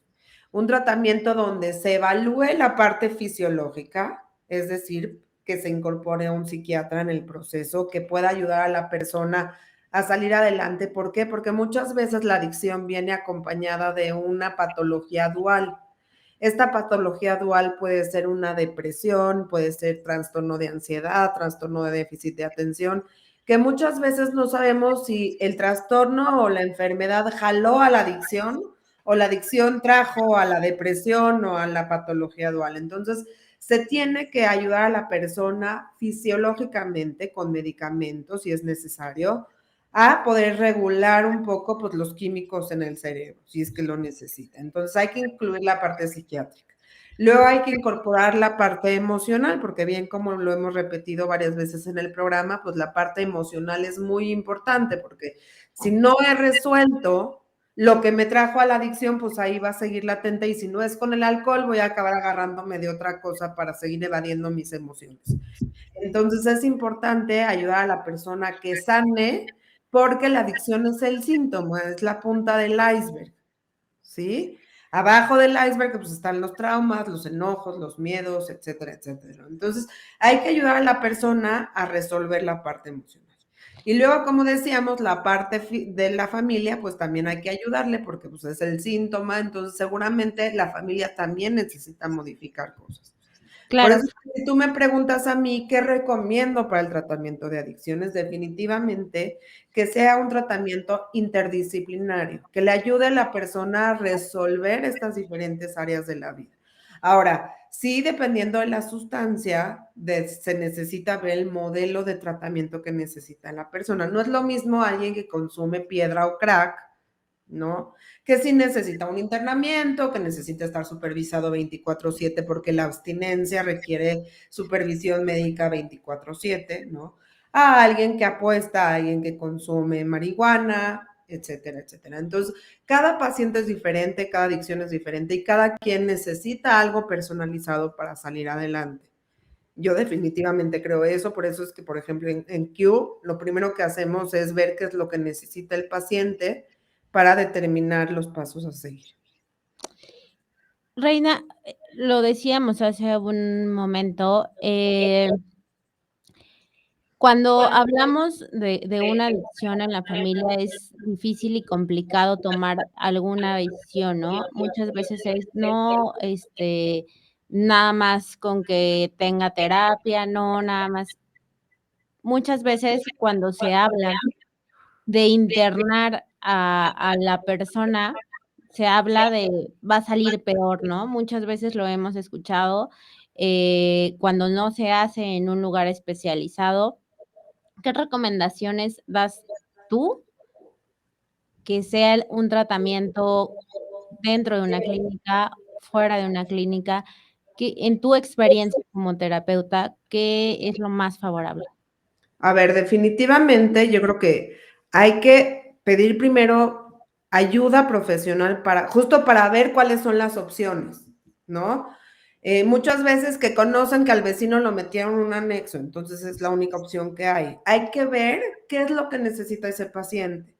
Un tratamiento donde se evalúe la parte fisiológica, es decir, que se incorpore un psiquiatra en el proceso, que pueda ayudar a la persona a salir adelante. ¿Por qué? Porque muchas veces la adicción viene acompañada de una patología dual. Esta patología dual puede ser una depresión, puede ser trastorno de ansiedad, trastorno de déficit de atención, que muchas veces no sabemos si el trastorno o la enfermedad jaló a la adicción o la adicción trajo a la depresión o a la patología dual. Entonces, se tiene que ayudar a la persona fisiológicamente con medicamentos, si es necesario, a poder regular un poco pues, los químicos en el cerebro, si es que lo necesita. Entonces, hay que incluir la parte psiquiátrica. Luego hay que incorporar la parte emocional, porque bien como lo hemos repetido varias veces en el programa, pues la parte emocional es muy importante, porque si no he resuelto lo que me trajo a la adicción, pues ahí va a seguir latente, y si no es con el alcohol, voy a acabar agarrándome de otra cosa para seguir evadiendo mis emociones. Entonces es importante ayudar a la persona que sane, porque la adicción es el síntoma, es la punta del iceberg, ¿sí? Abajo del iceberg pues están los traumas, los enojos, los miedos, etcétera, etcétera. Entonces, hay que ayudar a la persona a resolver la parte emocional. Y luego, como decíamos, la parte de la familia, pues también hay que ayudarle porque pues, es el síntoma, entonces seguramente la familia también necesita modificar cosas. Por Claro. eso, si tú me preguntas a mí qué recomiendo para el tratamiento de adicciones, definitivamente que sea un tratamiento interdisciplinario, que le ayude a la persona a resolver estas diferentes áreas de la vida. Ahora, sí, dependiendo de la sustancia, se necesita ver el modelo de tratamiento que necesita la persona. No es lo mismo alguien que consume piedra o crack, ¿no? Que sí necesita un internamiento, que necesita estar supervisado 24/7 porque la abstinencia requiere supervisión médica 24/7, ¿no? A alguien que apuesta, a alguien que consume marihuana, etcétera, etcétera. Entonces, cada paciente es diferente, cada adicción es diferente y cada quien necesita algo personalizado para salir adelante. Yo definitivamente creo eso, por eso es que, por ejemplo, en Q, lo primero que hacemos es ver qué es lo que necesita el paciente para determinar los pasos a seguir. Reina, lo decíamos hace un momento, cuando hablamos de una adicción en la familia es difícil y complicado tomar alguna decisión, ¿no? Muchas veces es no, nada más con que tenga terapia, no, nada más. Muchas veces cuando se habla de internar a la persona, se habla de va a salir peor, ¿no? Muchas veces lo hemos escuchado, cuando no se hace en un lugar especializado. ¿Qué recomendaciones das tú que sea un tratamiento dentro de una clínica, fuera de una clínica? Que en tu experiencia como terapeuta, ¿qué es lo más favorable? A ver, definitivamente yo creo que hay que pedir primero ayuda profesional justo para ver cuáles son las opciones, ¿no? Muchas veces que conocen que al vecino lo metieron en un anexo, entonces es la única opción que hay. Hay que ver qué es lo que necesita ese paciente.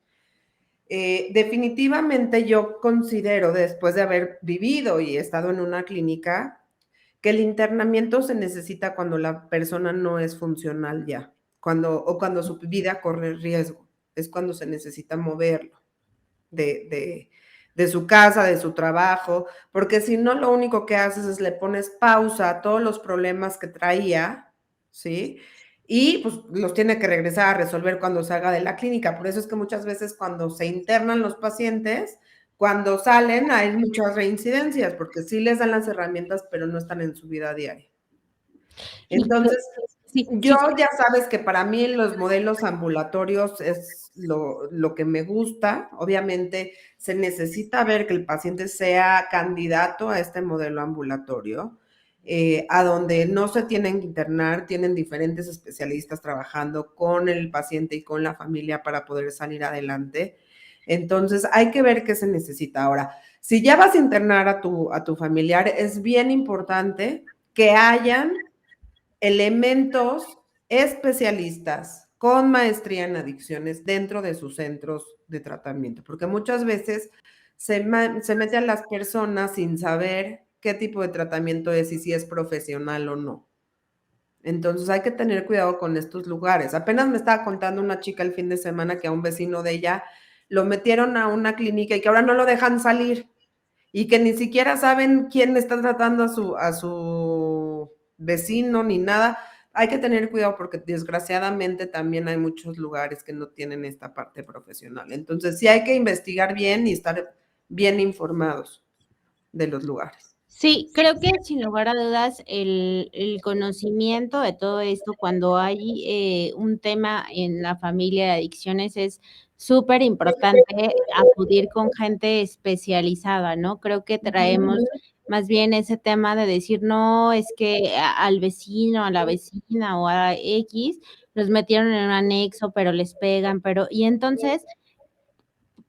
Definitivamente yo considero, después de haber vivido y estado en una clínica, que el internamiento se necesita cuando la persona no es funcional ya, cuando su vida corre riesgo, es cuando se necesita moverlo de su casa, de su trabajo, porque si no, lo único que haces es le pones pausa a todos los problemas que traía, ¿sí? Y pues los tiene que regresar a resolver cuando salga de la clínica. Por eso es que muchas veces cuando se internan los pacientes, cuando salen hay muchas reincidencias, porque sí les dan las herramientas, pero no están en su vida diaria. Entonces, sí, yo sí, ya sabes que para mí los modelos ambulatorios es lo que me gusta. Obviamente se necesita ver que el paciente sea candidato a este modelo ambulatorio, a donde no se tienen que internar, tienen diferentes especialistas trabajando con el paciente y con la familia para poder salir adelante. Entonces hay que ver qué se necesita. Ahora, si ya vas a internar a tu familiar, es bien importante que hayan elementos especialistas con maestría en adicciones dentro de sus centros de tratamiento, porque muchas veces se meten las personas sin saber qué tipo de tratamiento es y si es profesional o no. Entonces hay que tener cuidado con estos lugares. Apenas me estaba contando una chica el fin de semana que a un vecino de ella lo metieron a una clínica y que ahora no lo dejan salir y que ni siquiera saben quién está tratando a su vecino ni nada. Hay que tener cuidado porque desgraciadamente también hay muchos lugares que no tienen esta parte profesional. Entonces sí hay que investigar bien y estar bien informados de los lugares. sí, creo que sin lugar a dudas el conocimiento de todo esto cuando hay un tema en la familia de adicciones es súper importante acudir con gente especializada, ¿no? Creo que traemos más bien ese tema de decir, no, es que al vecino, a la vecina o a X los metieron en un anexo, pero les pegan, pero, y entonces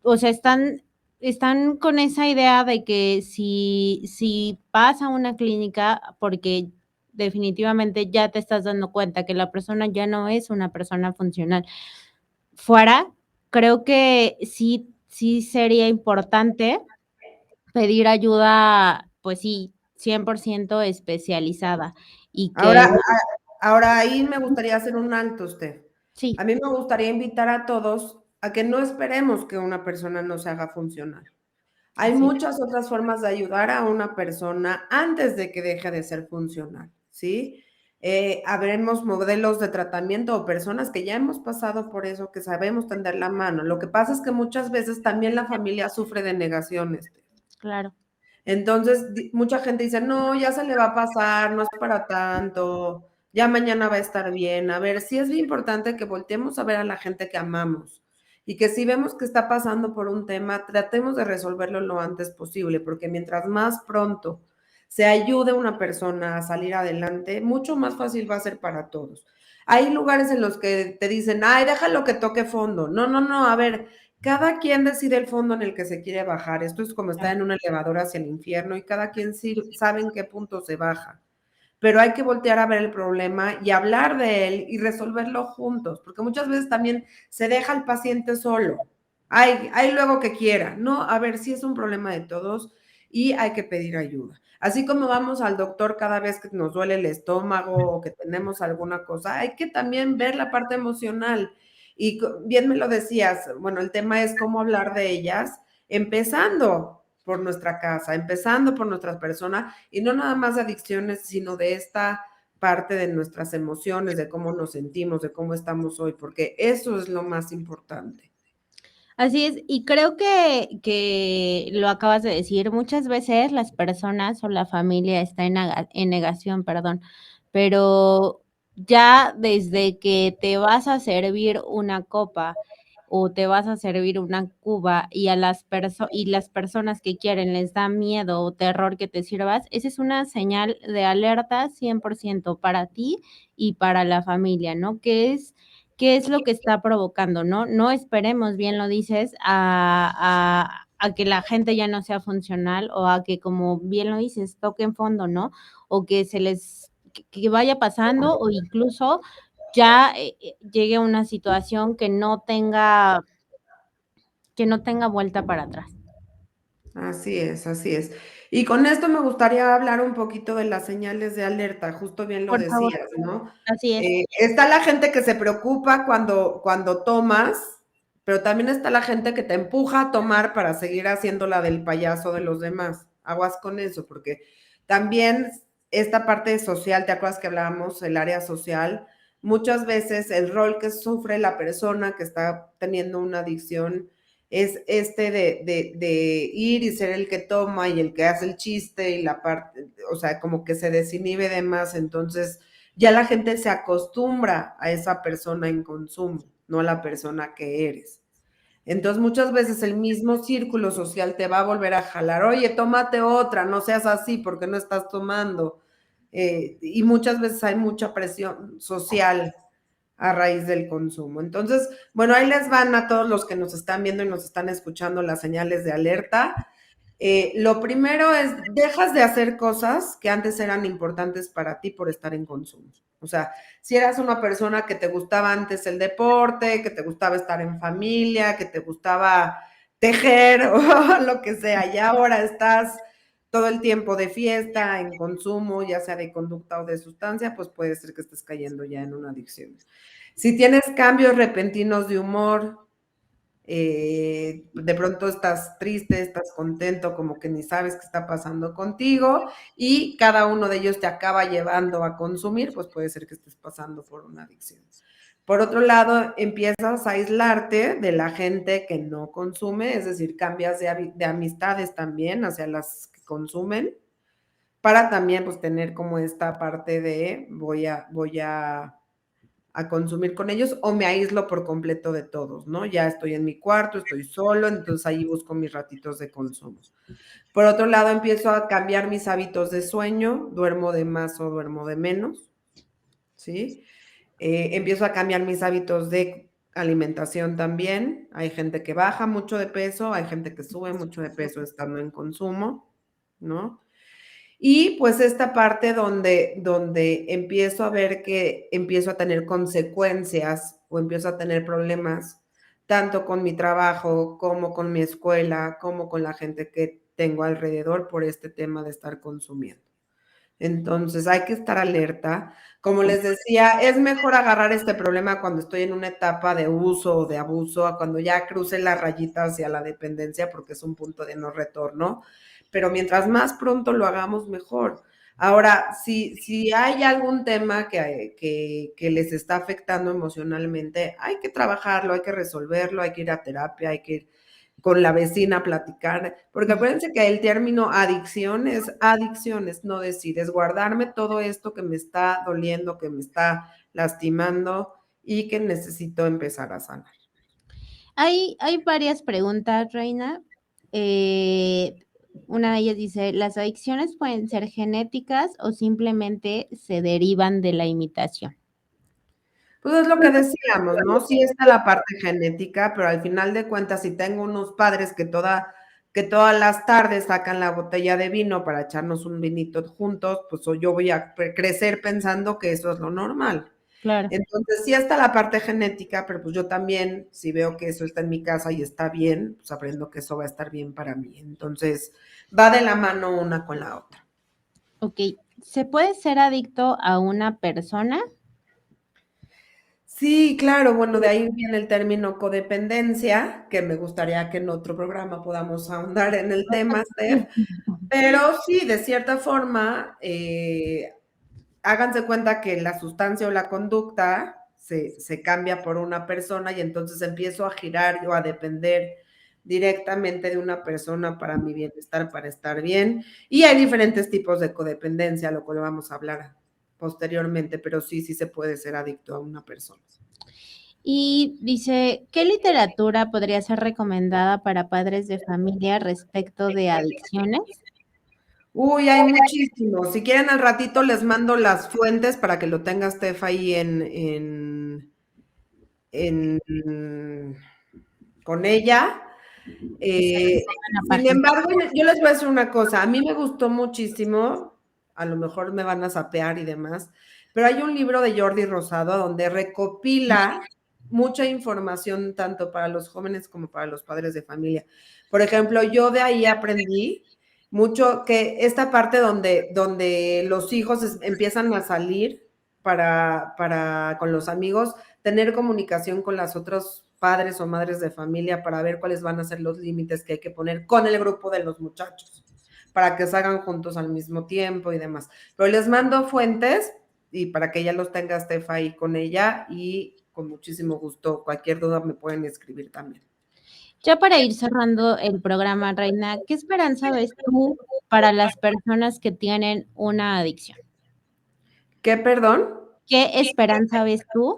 o sea, están con esa idea de que si vas a una clínica, porque definitivamente ya te estás dando cuenta que la persona ya no es una persona funcional. Fuera, creo que sí sería importante pedir ayuda, pues sí, 100% especializada y que Ahora ahí me gustaría hacer un alto usted. sí, A mí me gustaría invitar a todos a que no esperemos que una persona no se haga funcional. Hay así. muchas otras formas de ayudar a una persona antes de que deje de ser funcional, ¿sí? Habremos modelos de tratamiento o personas que ya hemos pasado por eso, que sabemos tender la mano. Lo que pasa es que muchas veces también la familia sufre de negaciones. Claro. Entonces, mucha gente dice, no, ya se le va a pasar, no es para tanto, ya mañana va a estar bien. A ver, sí es bien importante que volteemos a ver a la gente que amamos y que si vemos que está pasando por un tema, tratemos de resolverlo lo antes posible, porque mientras más pronto se ayude a una persona a salir adelante, mucho más fácil va a ser para todos. Hay lugares en los que te dicen, ay, déjalo que toque fondo. No, no, no, a ver, cada quien decide el fondo en el que se quiere bajar. Esto es como estar en un elevador hacia el infierno y cada quien sabe en qué punto se baja. Pero hay que voltear a ver el problema y hablar de él y resolverlo juntos, porque muchas veces también se deja al paciente solo. Hay luego que quiera. No, a ver, si es un problema de todos y hay que pedir ayuda. Así como vamos al doctor cada vez que nos duele el estómago o que tenemos alguna cosa, hay que también ver la parte emocional. Y bien me lo decías, bueno, el tema es cómo hablar de ellas, empezando por nuestra casa, empezando por nuestras personas y no nada más de adicciones, sino de esta parte de nuestras emociones, de cómo nos sentimos, de cómo estamos hoy, porque eso es lo más importante. Así es, y creo que lo acabas de decir, muchas veces las personas o la familia está en negación, perdón, pero ya desde que te vas a servir una copa o te vas a servir una cuba y a las personas que quieren les da miedo o terror que te sirvas, esa es una señal de alerta 100% para ti y para la familia, ¿no? ¿Qué es lo que está provocando, no? No esperemos, bien lo dices, a que la gente ya no sea funcional o a que, como bien lo dices, toquen fondo, ¿no? O que se les, que vaya pasando o incluso ya llegue a una situación que no tenga vuelta para atrás. Así es, así es. Y con esto me gustaría hablar un poquito de las señales de alerta, justo bien lo Por favor, decías, ¿no? así es. Está la gente que se preocupa cuando tomas, pero también está la gente que te empuja a tomar para seguir haciendo la del payaso de los demás. Aguas con eso, porque también esta parte social, ¿te acuerdas que hablábamos? El área social, muchas veces el rol que sufre la persona que está teniendo una adicción es este de ir y ser el que toma y el que hace el chiste y la parte, o sea, como que se desinhibe de más, entonces ya la gente se acostumbra a esa persona en consumo, no a la persona que eres. Entonces muchas veces el mismo círculo social te va a volver a jalar, oye, tómate otra, no seas así porque no estás tomando. Y muchas veces hay mucha presión social a raíz del consumo. Entonces, bueno, ahí les van a todos los que nos están viendo y nos están escuchando las señales de alerta. Lo primero es, dejas de hacer cosas que antes eran importantes para ti por estar en consumo. O sea, si eras una persona que te gustaba antes el deporte, que te gustaba estar en familia, que te gustaba tejer o lo que sea, y ahora estás todo el tiempo de fiesta, en consumo, ya sea de conducta o de sustancia, pues puede ser que estés cayendo ya en una adicción. Si tienes cambios repentinos de humor, de pronto estás triste, estás contento, como que ni sabes qué está pasando contigo y cada uno de ellos te acaba llevando a consumir, pues puede ser que estés pasando por una adicción. Por otro lado, empiezas a aislarte de la gente que no consume, es decir, cambias de amistades también hacia las que consumen, para también pues tener como esta parte de voy a consumir con ellos o me aíslo por completo de todos, ¿no? Ya estoy en mi cuarto, estoy solo, entonces ahí busco mis ratitos de consumo. Por otro lado, empiezo a cambiar mis hábitos de sueño, duermo de más o duermo de menos, ¿sí? Empiezo a cambiar mis hábitos de alimentación también. Hay gente que baja mucho de peso, hay gente que sube mucho de peso estando en consumo, ¿no? Y pues esta parte donde empiezo a ver que empiezo a tener consecuencias o empiezo a tener problemas, tanto con mi trabajo como con mi escuela, como con la gente que tengo alrededor por este tema de estar consumiendo. Entonces hay que estar alerta. Como les decía, es mejor agarrar este problema cuando estoy en una etapa de uso o de abuso, a cuando ya cruce la rayita hacia la dependencia, porque es un punto de no retorno. Pero mientras más pronto lo hagamos, mejor. Ahora, si hay algún tema que les está afectando emocionalmente, hay que trabajarlo, hay que resolverlo, hay que ir a terapia, hay que ir con la vecina a platicar, porque acuérdense que el término adicción es adicciones, no decir, es guardarme todo esto que me está doliendo, que me está lastimando y que necesito empezar a sanar. Hay varias preguntas, Reina. Una de ellas dice, ¿las adicciones pueden ser genéticas o simplemente se derivan de la imitación? Pues es lo que decíamos, ¿no? Sí está la parte genética, pero al final de cuentas, si tengo unos padres que todas las tardes sacan la botella de vino para echarnos un vinito juntos, pues yo voy a crecer pensando que eso es lo normal. Claro. Entonces, sí está la parte genética, pero pues yo también, si veo que eso está en mi casa y está bien, pues aprendo que eso va a estar bien para mí. Entonces, va de la mano una con la otra. Ok, ¿se puede ser adicto a una persona? Sí, claro, bueno, de ahí viene el término codependencia, que me gustaría que en otro programa podamos ahondar en el tema, Steph, pero sí, de cierta forma, háganse cuenta que la sustancia o la conducta se cambia por una persona y entonces empiezo a girar o a depender directamente de una persona para mi bienestar, para estar bien. Y hay diferentes tipos de codependencia, lo cual vamos a hablar posteriormente, pero sí se puede ser adicto a una persona. Y dice, ¿qué literatura podría ser recomendada para padres de familia respecto de adicciones? Uy, hay muchísimos. Si quieren al ratito les mando las fuentes para que lo tenga Steph ahí con ella. Sin embargo, yo les voy a decir una cosa, a mí me gustó muchísimo, a lo mejor me van a sapear y demás, pero hay un libro de Jordi Rosado donde recopila mucha información tanto para los jóvenes como para los padres de familia. Por ejemplo, yo de ahí aprendí mucho que esta parte donde los hijos empiezan a salir con los amigos, tener comunicación con las otras padres o madres de familia para ver cuáles van a ser los límites que hay que poner con el grupo de los muchachos, para que salgan juntos al mismo tiempo y demás. Pero les mando fuentes y para que ella los tenga Estefa ahí con ella y con muchísimo gusto, cualquier duda me pueden escribir también. Ya para ir cerrando el programa, Reina, ¿qué esperanza ves tú para las personas que tienen una adicción? ¿Qué, perdón? ¿Qué esperanza ves tú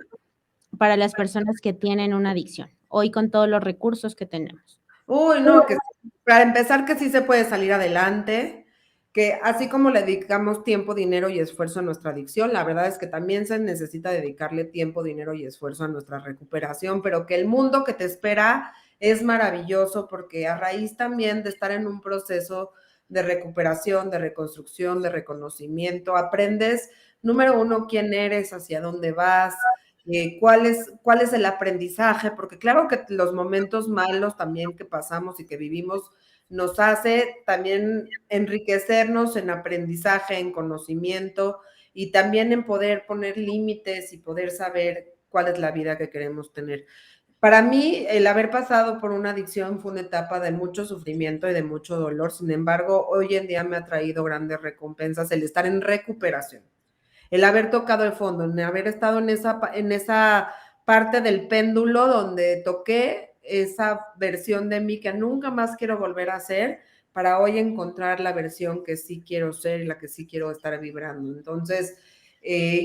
para las personas que tienen una adicción, hoy con todos los recursos que tenemos? Uy, no, que para empezar que sí se puede salir adelante, que así como le dedicamos tiempo, dinero y esfuerzo a nuestra adicción, la verdad es que también se necesita dedicarle tiempo, dinero y esfuerzo a nuestra recuperación, pero que el mundo que te espera es maravilloso porque a raíz también de estar en un proceso de recuperación, de reconstrucción, de reconocimiento, aprendes, número uno, quién eres, hacia dónde vas, cuál es el aprendizaje, porque claro que los momentos malos también que pasamos y que vivimos nos hace también enriquecernos en aprendizaje, en conocimiento y también en poder poner límites y poder saber cuál es la vida que queremos tener. Para mí, el haber pasado por una adicción fue una etapa de mucho sufrimiento y de mucho dolor. Sin embargo, hoy en día me ha traído grandes recompensas el estar en recuperación, el haber tocado el fondo, el haber estado en esa parte del péndulo donde toqué esa versión de mí que nunca más quiero volver a ser, para hoy encontrar la versión que sí quiero ser y la que sí quiero estar vibrando. Entonces,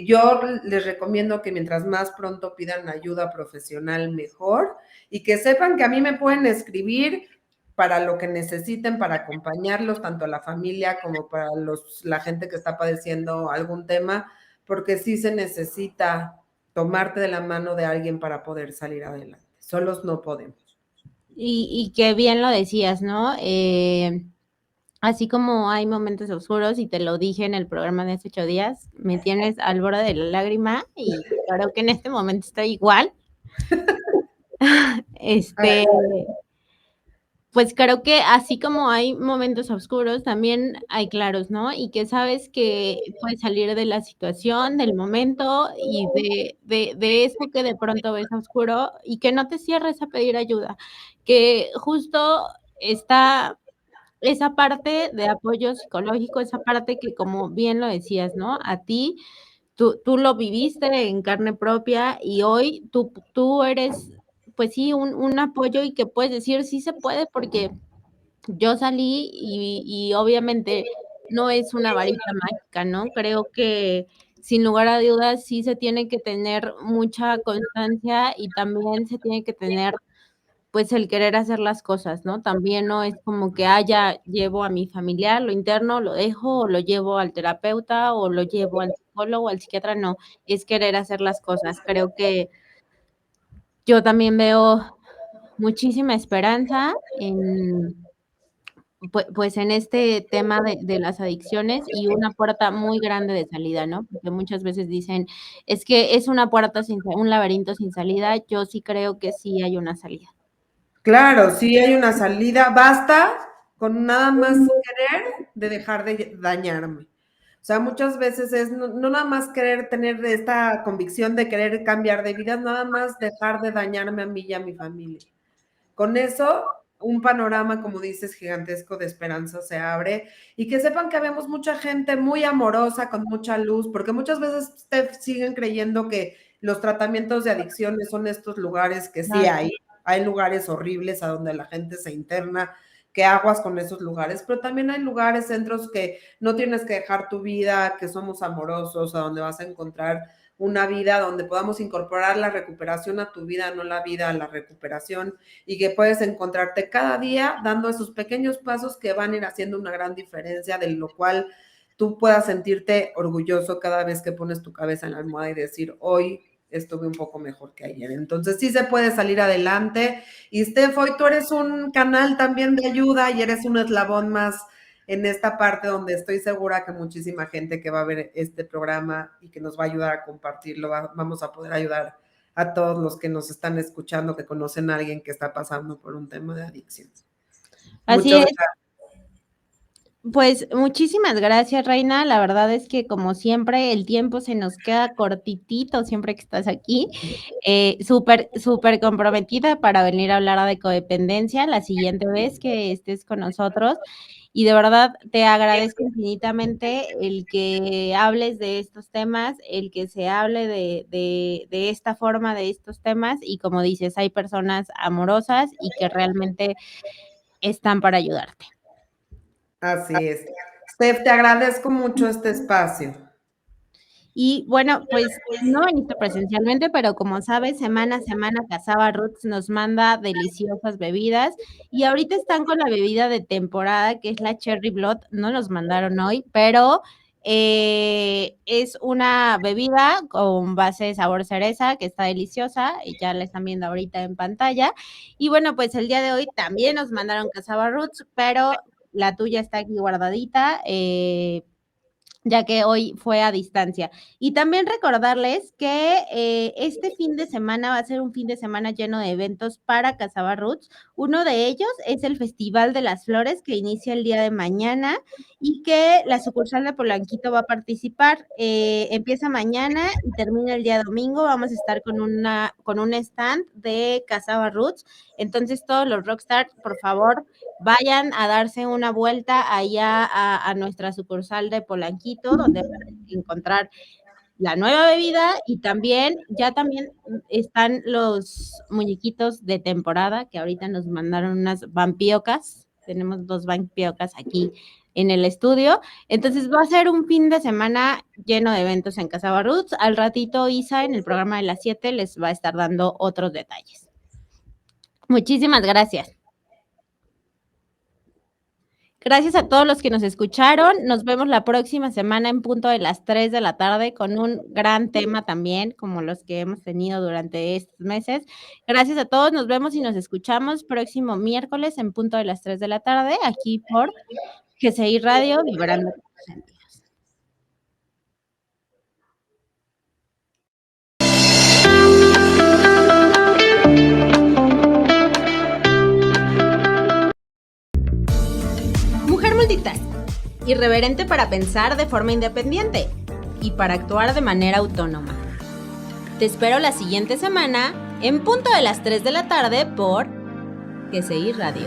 yo les recomiendo que mientras más pronto pidan ayuda profesional, mejor, y que sepan que a mí me pueden escribir para lo que necesiten, para acompañarlos, tanto a la familia como para la gente que está padeciendo algún tema, porque sí se necesita tomarte de la mano de alguien para poder salir adelante. Solos no podemos. Y que bien lo decías, ¿no? Así como hay momentos oscuros, y te lo dije en el programa de hace 8 días, me tienes al borde de la lágrima y creo que en este momento estoy igual. Pues creo que así como hay momentos oscuros, también hay claros, ¿no? Y que sabes que puedes salir de la situación, del momento y de eso que de pronto ves oscuro y que no te cierres a pedir ayuda, que justo está esa parte de apoyo psicológico, esa parte que, como bien lo decías, ¿no? A ti, tú lo viviste en carne propia y hoy tú eres, pues sí, un apoyo y que puedes decir: "Sí se puede", porque yo salí y obviamente no es una varita mágica, ¿no? Creo que, sin lugar a dudas, sí se tiene que tener mucha constancia y también se tiene que tener, pues, el querer hacer las cosas, ¿no? También no es como que, ya llevo a mi familiar, lo interno, lo dejo, o lo llevo al terapeuta, o lo llevo al psicólogo, al psiquiatra, no, es querer hacer las cosas. Creo que yo también veo muchísima esperanza en, pues, en este tema de las adicciones y una puerta muy grande de salida, ¿no? Porque muchas veces dicen: "Es que es una puerta sin un laberinto sin salida". Yo sí creo que sí hay una salida. Claro, sí hay una salida. Basta con nada más querer de dejar de dañarme. O sea, muchas veces es no nada más querer tener esta convicción de querer cambiar de vida, nada más dejar de dañarme a mí y a mi familia. Con eso, un panorama, como dices, gigantesco de esperanza se abre y que sepan que vemos mucha gente muy amorosa, con mucha luz, porque muchas veces ustedes siguen creyendo que los tratamientos de adicciones son estos lugares que sí Claro. hay lugares horribles a donde la gente se interna, que aguas con esos lugares, pero también hay lugares, centros que no tienes que dejar tu vida, que somos amorosos, a donde vas a encontrar una vida donde podamos incorporar la recuperación a tu vida, no la vida a la recuperación, y que puedes encontrarte cada día dando esos pequeños pasos que van a ir haciendo una gran diferencia, de lo cual tú puedas sentirte orgulloso cada vez que pones tu cabeza en la almohada y decir, hoy estuve un poco mejor que ayer. Entonces sí se puede salir adelante. Y Steph, hoy tú eres un canal también de ayuda y eres un eslabón más en esta parte donde estoy segura que muchísima gente que va a ver este programa y que nos va a ayudar a compartirlo, vamos a poder ayudar a todos los que nos están escuchando, que conocen a alguien que está pasando por un tema de adicción. Así Muchas es. gracias. Pues muchísimas gracias, Reina. La verdad es que como siempre el tiempo se nos queda cortitito siempre que estás aquí. Súper, súper comprometida para venir a hablar de codependencia la siguiente vez que estés con nosotros. Y de verdad te agradezco infinitamente el que hables de estos temas, el que se hable de esta forma de estos temas. Y como dices, hay personas amorosas y que realmente están para ayudarte. Así es. Steph, te agradezco mucho este espacio. Y bueno, pues no veniste presencialmente, pero como sabes, semana a semana Casaba Roots nos manda deliciosas bebidas y ahorita están con la bebida de temporada que es la Cherry Blood, no los mandaron hoy, pero es una bebida con base de sabor cereza que está deliciosa y ya la están viendo ahorita en pantalla. Y bueno, pues el día de hoy también nos mandaron Casaba Roots, pero la tuya está aquí guardadita, ya que hoy fue a distancia. Y también recordarles que este fin de semana va a ser un fin de semana lleno de eventos para Casaba Roots. Uno de ellos es el Festival de las Flores, que inicia el día de mañana y que la sucursal de Polanquito va a participar. Empieza mañana y termina el día domingo. Vamos a estar con un stand de Casaba Roots. Entonces, todos los rockstars, por favor, vayan a darse una vuelta allá a nuestra sucursal de Polanquito, donde van a encontrar la nueva bebida y también están los muñequitos de temporada que ahorita nos mandaron unas vampiocas. Tenemos 2 vampiocas aquí en el estudio. Entonces va a ser un fin de semana lleno de eventos en Casaba Roots. Al ratito Isa en el programa de las 7 les va a estar dando otros detalles. Muchísimas gracias. Gracias a todos los que nos escucharon. Nos vemos la próxima semana en punto de las 3 de la tarde con un gran tema también, como los que hemos tenido durante estos meses. Gracias a todos. Nos vemos y nos escuchamos próximo miércoles en punto de las 3 de la tarde, aquí por GCI Radio, vibrando con tus sentidos. Mujer multitask, irreverente para pensar de forma independiente y para actuar de manera autónoma. Te espero la siguiente semana en punto de las 3 de la tarde por GCI Radio.